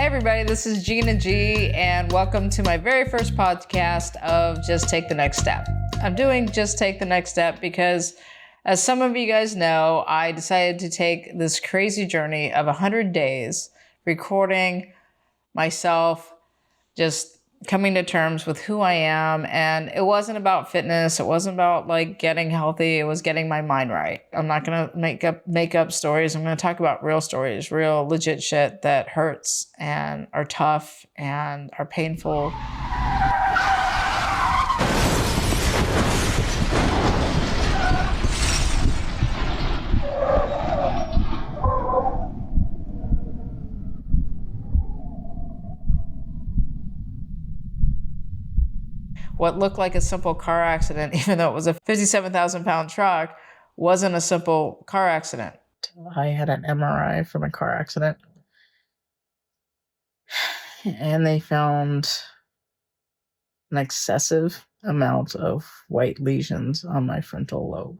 Hey everybody, this is Gina G, and welcome to my very first podcast of Just Take the Next Step. I'm doing Just Take the Next Step because, as some of you guys know, I decided to take this crazy journey of 100 days recording myself, just coming to terms with who I am. And it wasn't about fitness. It wasn't about like getting healthy. It was getting my mind right. I'm not going to make up stories. I'm going to talk about real stories, real legit shit that hurts and are tough and are painful. What looked like a simple car accident, even though it was a 57,000-pound truck, wasn't a simple car accident. I had an MRI from a car accident, and they found an excessive amount of white lesions on my frontal lobe.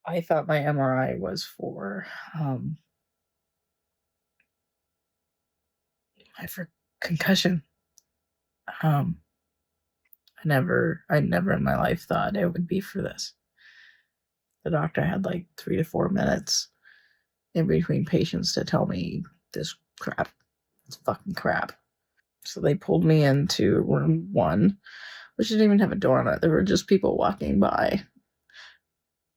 I thought my MRI was for concussion. I never in my life thought it would be for this. The doctor had like 3 to 4 minutes in between patients to tell me this crap. It's fucking crap. So they pulled me into room 1, which didn't even have a door on it. There were just people walking by.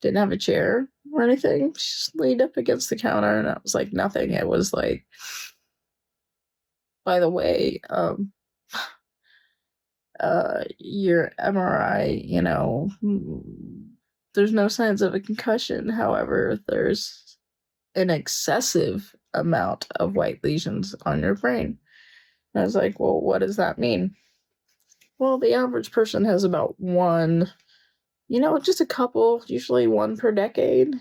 Didn't have a chair or anything. She just leaned up against the counter, and it was like nothing. It was like, by the way, your MRI, there's no signs of a concussion. However, there's an excessive amount of white lesions on your brain. And I was like, well, what does that mean? Well, the average person has about one, just a couple, usually one per decade.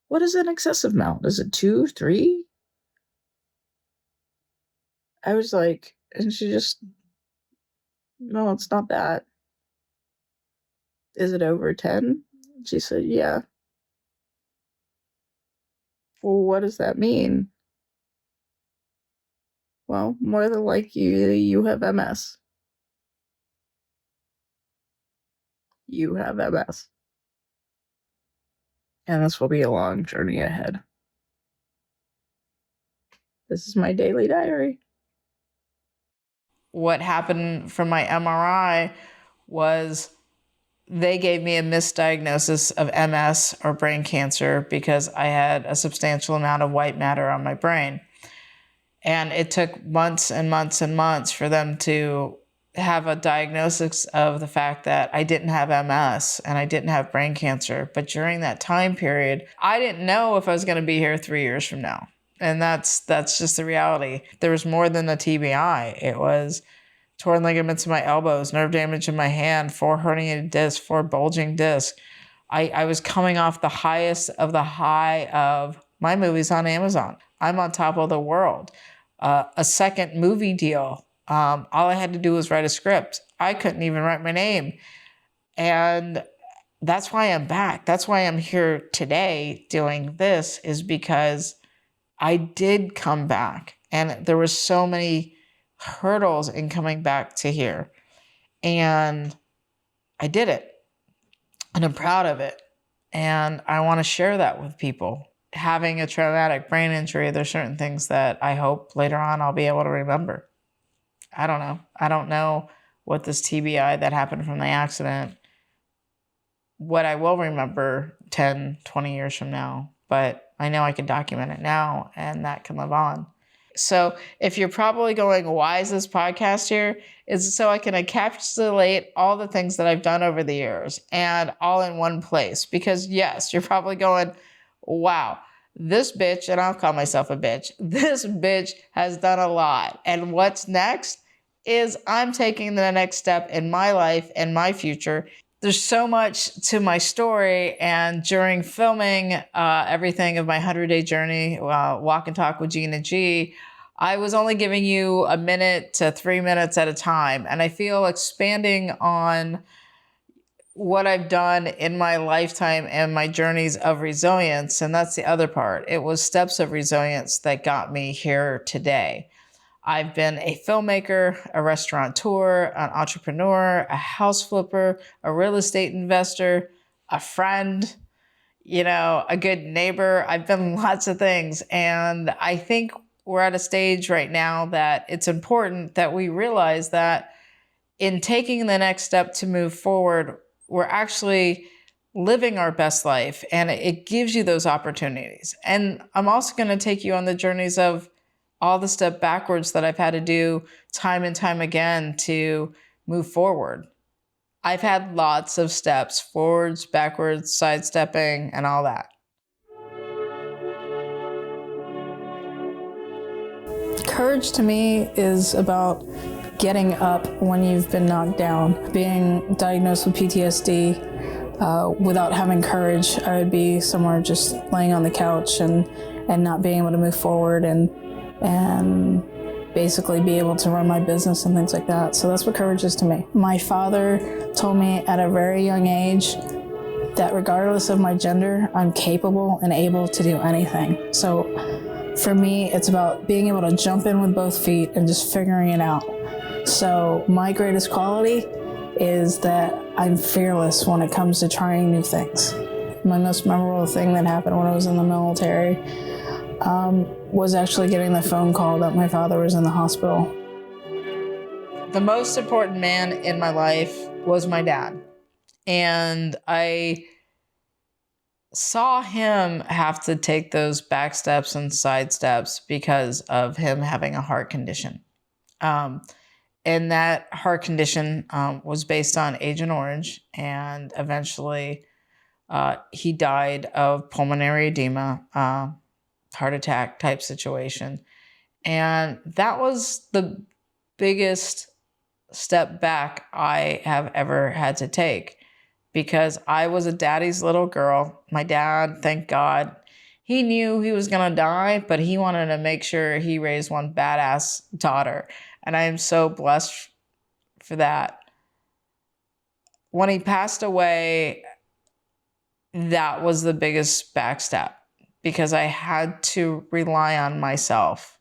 What is an excessive amount? Is it 2, 3? I was like, and she just, no, it's not that. Is it over 10? She said, yeah. Well, what does that mean? Well, more than likely, you have MS. You have MS. And this will be a long journey ahead. This is my daily diary. What happened from my MRI was they gave me a misdiagnosis of MS or brain cancer because I had a substantial amount of white matter on my brain. And it took months and months and months for them to have a diagnosis of the fact that I didn't have MS and I didn't have brain cancer. But during that time period, I didn't know if I was going to be here 3 years from now. And that's just the reality. There was more than a TBI. It was torn ligaments in my elbows, nerve damage in my hand, 4 herniated discs, 4 bulging discs. I was coming off the highest of the high of my movies on Amazon. I'm on top of the world. A second movie deal. All I had to do was write a script. I couldn't even write my name. And that's why I'm back. That's why I'm here today doing this, is because I did come back. And there were so many hurdles in coming back to here. And I did it. And I'm proud of it. And I want to share that with people. Having a traumatic brain injury, there's certain things that I hope later on I'll be able to remember. I don't know. I don't know what this TBI that happened from the accident, what I will remember 10, 20 years from now. But I know I can document it now, and that can live on. So if you're probably going, why is this podcast here? It's so I can encapsulate all the things that I've done over the years and all in one place. Because yes, you're probably going, wow, this bitch, and I'll call myself a bitch, this bitch has done a lot. And what's next is I'm taking the next step in my life and my future. There's so much to my story, and during filming everything of my 100-day journey, Walk and Talk with Gina G, I was only giving you 1 minute to 3 minutes at a time. And I feel expanding on what I've done in my lifetime and my journeys of resilience. And that's the other part. It was steps of resilience that got me here today. I've been a filmmaker, a restaurateur, an entrepreneur, a house flipper, a real estate investor, a friend, a good neighbor. I've been lots of things. And I think we're at a stage right now that it's important that we realize that in taking the next step to move forward, we're actually living our best life, and it gives you those opportunities. And I'm also going to take you on the journeys of all the step backwards that I've had to do time and time again to move forward. I've had lots of steps, forwards, backwards, sidestepping, and all that. Courage to me is about getting up when you've been knocked down. Being diagnosed with PTSD, without having courage, I would be somewhere just laying on the couch and not being able to move forward and basically be able to run my business and things like that. So that's what courage is to me. My father told me at a very young age that regardless of my gender, I'm capable and able to do anything. So for me, it's about being able to jump in with both feet and just figuring it out. So my greatest quality is that I'm fearless when it comes to trying new things. My most memorable thing that happened when I was in the military was actually getting the phone call that my father was in the hospital. The most important man in my life was my dad. And I saw him have to take those back steps and side steps because of him having a heart condition. And that heart condition was based on Agent Orange, and eventually he died of pulmonary edema, heart attack type situation. And that was the biggest step back I have ever had to take, because I was a daddy's little girl. My dad, thank God, he knew he was going to die, but he wanted to make sure he raised one badass daughter. And I am so blessed for that. When he passed away, that was the biggest backstep, because I had to rely on myself.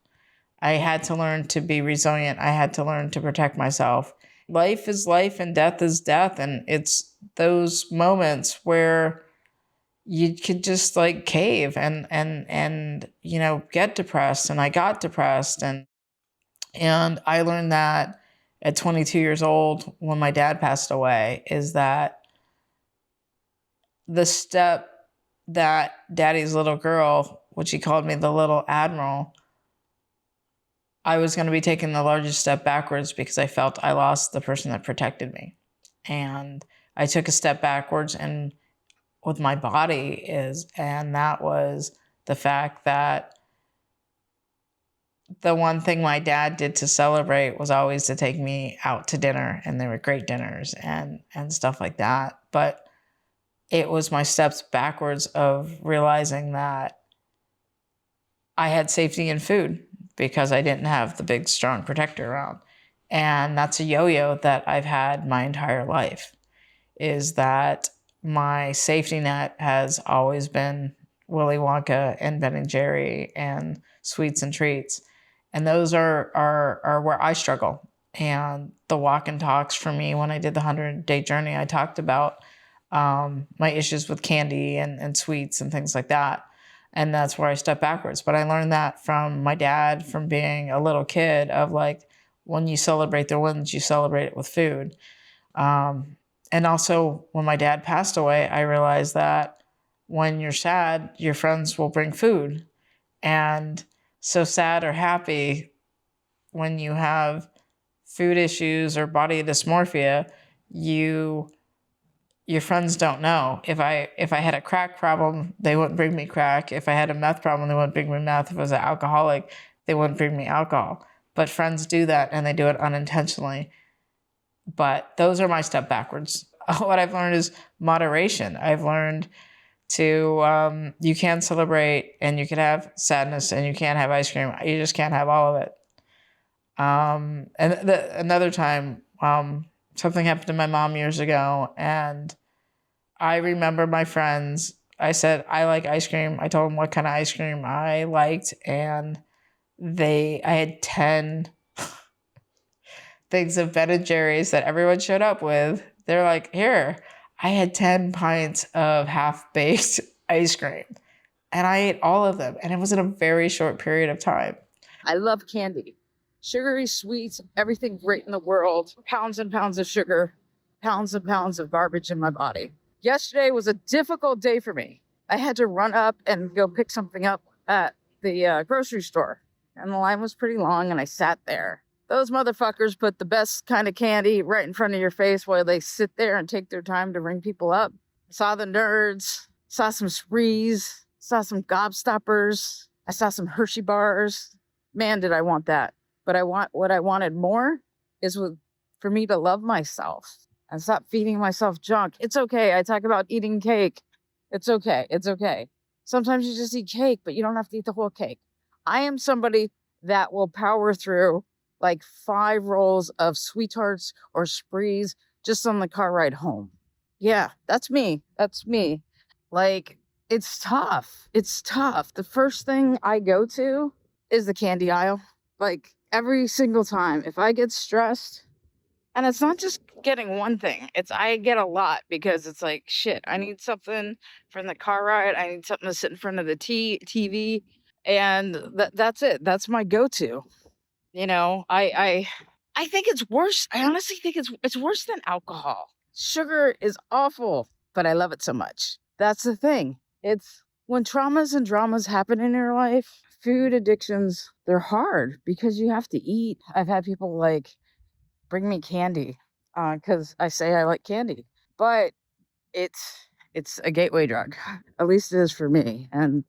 I had to learn to be resilient. I had to learn to protect myself. Life is life and death is death. And it's those moments where you could just like cave and get depressed. And I got depressed. And I learned that at 22 years old, when my dad passed away, is that the step that daddy's little girl, which he called me the little admiral, I was going to be taking the largest step backwards because I felt I lost the person that protected me. And I took a step backwards and with my body and that was the fact that the one thing my dad did to celebrate was always to take me out to dinner, and they were great dinners and stuff like that. But it was my steps backwards of realizing that I had safety in food because I didn't have the big, strong protector around. And that's a yo-yo that I've had my entire life, is that my safety net has always been Willy Wonka and Ben and Jerry and sweets and treats. And those are where I struggle. And the walk and talks for me, when I did the 100-day journey, I talked about my issues with candy and sweets and things like that. And that's where I stepped backwards. But I learned that from my dad, from being a little kid, of like, when you celebrate the wins, you celebrate it with food. And also, when my dad passed away, I realized that when you're sad, your friends will bring food. And so sad or happy, when you have food issues or body dysmorphia, your friends don't know. If I had a crack problem, they wouldn't bring me crack. If I had a meth problem, they wouldn't bring me meth. If I was an alcoholic, they wouldn't bring me alcohol. But friends do that, and they do it unintentionally. But those are my step backwards. What I've learned is moderation. I've learned to, you can celebrate and you can have sadness and you can't have ice cream. You just can't have all of it. Another time, something happened to my mom years ago, and I remember my friends. I said, I like ice cream. I told them what kind of ice cream I liked. And I had 10 things of Ben & Jerry's that everyone showed up with. They're like, here, I had 10 pints of half-baked ice cream. And I ate all of them. And it was in a very short period of time. I love candy. Sugary sweets, everything great in the world. Pounds and pounds of sugar, pounds and pounds of garbage in my body. Yesterday was a difficult day for me. I had to run up and go pick something up at the grocery store. And the line was pretty long and I sat there. Those motherfuckers put the best kind of candy right in front of your face while they sit there and take their time to ring people up. I saw the nerds, saw some sprees, saw some gobstoppers. I saw some Hershey bars. Man, did I want that. But what I wanted more is for me to love myself and stop feeding myself junk. It's okay. I talk about eating cake. It's okay. It's okay. Sometimes you just eat cake, but you don't have to eat the whole cake. I am somebody that will power through like 5 rolls of Sweet Tarts or Sprees just on the car ride home. Yeah, that's me. That's me. Like, it's tough. It's tough. The first thing I go to is the candy aisle. Like, every single time, if I get stressed, and it's not just getting one thing, I get a lot because it's like, shit, I need something from the car ride. I need something to sit in front of the TV. And that's it. That's my go-to. You know, I think it's worse. I honestly think it's worse than alcohol. Sugar is awful, but I love it so much. That's the thing. It's when traumas and dramas happen in your life, food addictions, they're hard because you have to eat. I've had people like bring me candy because I say I like candy, but it's a gateway drug. At least it is for me. And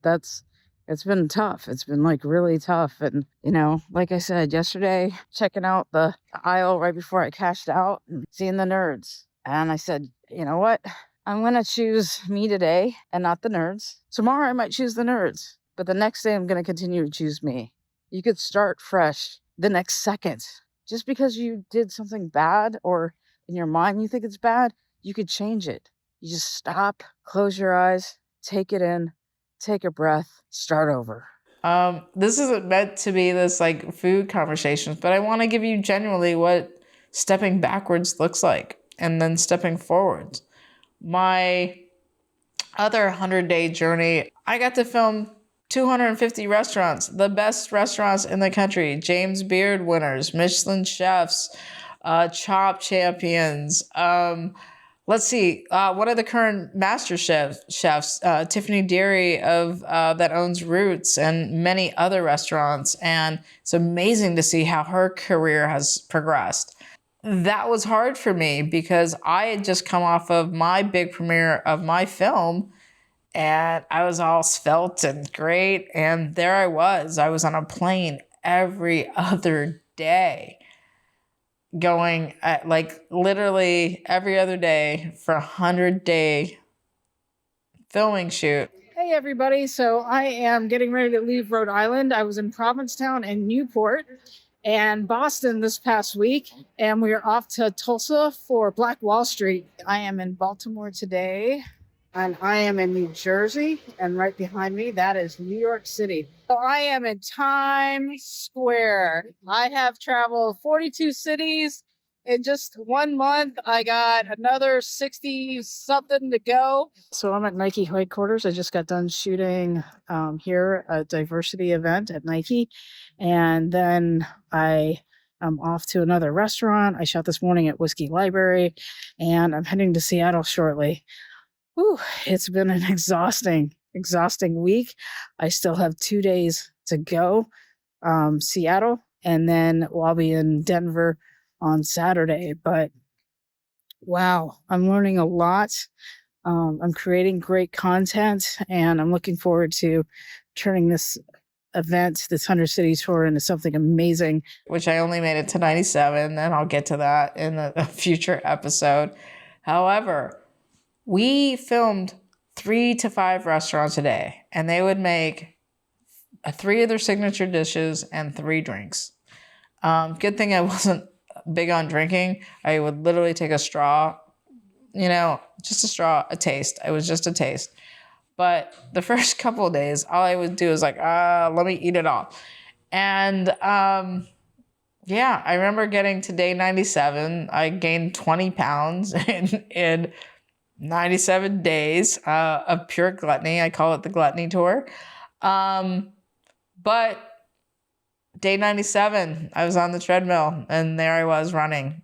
it's been tough. It's been like really tough. And, you know, like I said, yesterday, checking out the aisle right before I cashed out and seeing the nerds. And I said, you know what? I'm going to choose me today and not the nerds. Tomorrow I might choose the nerds, but the next day I'm going to continue to choose me. You could start fresh the next second. Just because you did something bad or in your mind you think it's bad, you could change it. You just stop, close your eyes, take it in, take a breath, start over. This isn't meant to be this like food conversations, but I want to give you genuinely what stepping backwards looks like and then stepping forwards. My other 100-day journey, I got to film 250 restaurants, the best restaurants in the country, James Beard winners, Michelin chefs, Chop champions. Let's see, one of the current master chefs, Tiffany Deary that owns Roots and many other restaurants. And it's amazing to see how her career has progressed. That was hard for me because I had just come off of my big premiere of my film and I was all svelte and great. And there I was on a plane every other day, going at like literally every other day for a 100-day filming shoot. Hey everybody, so I am getting ready to leave Rhode Island. I was in Provincetown and Newport and Boston this past week, and we are off to Tulsa for Black Wall Street. I am in Baltimore today, and I am in New Jersey, and right behind me, that is New York City. So I am in Times Square. I have traveled 42 cities in just 1 month. I got another 60 something to go. So I'm at Nike headquarters. I just got done shooting here a diversity event at Nike. And then I am off to another restaurant. I shot this morning at Whiskey Library, and I'm heading to Seattle shortly. Whew, it's been an exhausting week. I still have 2 days to go, Seattle, and then I'll be in Denver on Saturday. But wow, I'm learning a lot. I'm creating great content, and I'm looking forward to turning this event, this 100 City Tour, into something amazing. Which I only made it to 97, and I'll get to that in a future episode. However, we filmed 3 to 5 restaurants a day, and they would make 3 of their signature dishes and 3 drinks. Good thing I wasn't big on drinking. I would literally take a straw just a straw, a taste. It was just a taste. But the first couple of days, all I would do is like, let me eat it all. And yeah, I remember getting to day 97. I gained 20 pounds in 97 days of pure gluttony. I call it the gluttony tour. But day 97, I was on the treadmill and there I was running.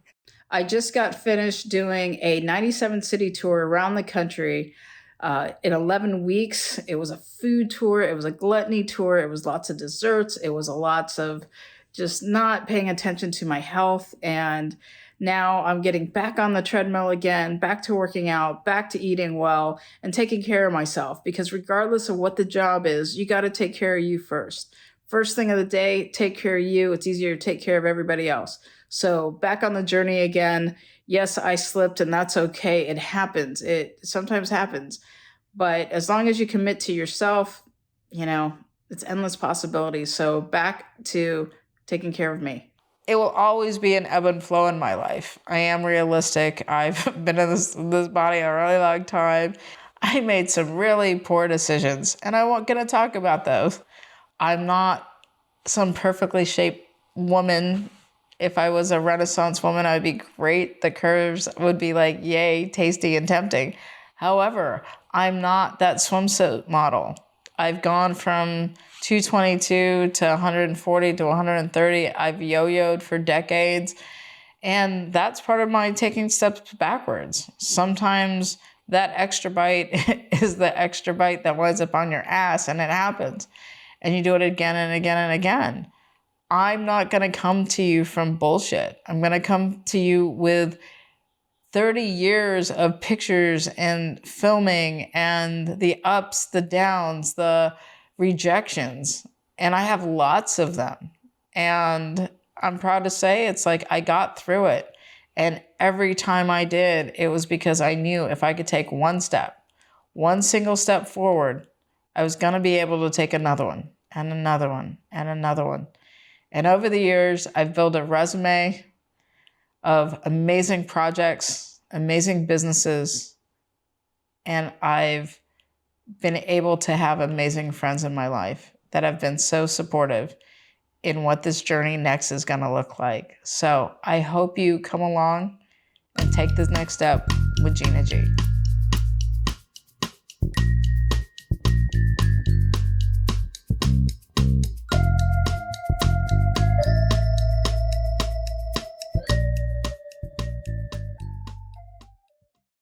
I just got finished doing a 97 city tour around the country in 11 weeks. It was a food tour. It was a gluttony tour. It was lots of desserts. It was lots of just not paying attention to my health. And now I'm getting back on the treadmill again, back to working out, back to eating well, and taking care of myself. Because regardless of what the job is, you got to take care of you first. First thing of the day, take care of you. It's easier to take care of everybody else. So back on the journey again. Yes, I slipped, and that's okay. It happens. It sometimes happens. But as long as you commit to yourself, it's endless possibilities. So back to taking care of me. It will always be an ebb and flow in my life. I am realistic. I've been in this body a really long time. I made some really poor decisions, and I'm going to talk about those. I'm not some perfectly shaped woman. If I was a Renaissance woman, I would be great. The curves would be like, yay, tasty and tempting. However, I'm not that swimsuit model. I've gone from 222 to 140 to 130. I've yo-yoed for decades. And that's part of my taking steps backwards. Sometimes that extra bite is the extra bite that winds up on your ass, and it happens. And you do it again and again and again. I'm not going to come to you from bullshit. I'm going to come to you with 30 years of pictures and filming and the ups, the downs, the rejections. And I have lots of them. And I'm proud to say it's like I got through it. And every time I did, it was because I knew if I could take one single step forward, I was going to be able to take another one and another one and another one. And over the years, I've built a resume of amazing projects, amazing businesses, and I've been able to have amazing friends in my life that have been so supportive in what this journey next is going to look like. So I hope you come along and take this next step with Gina G.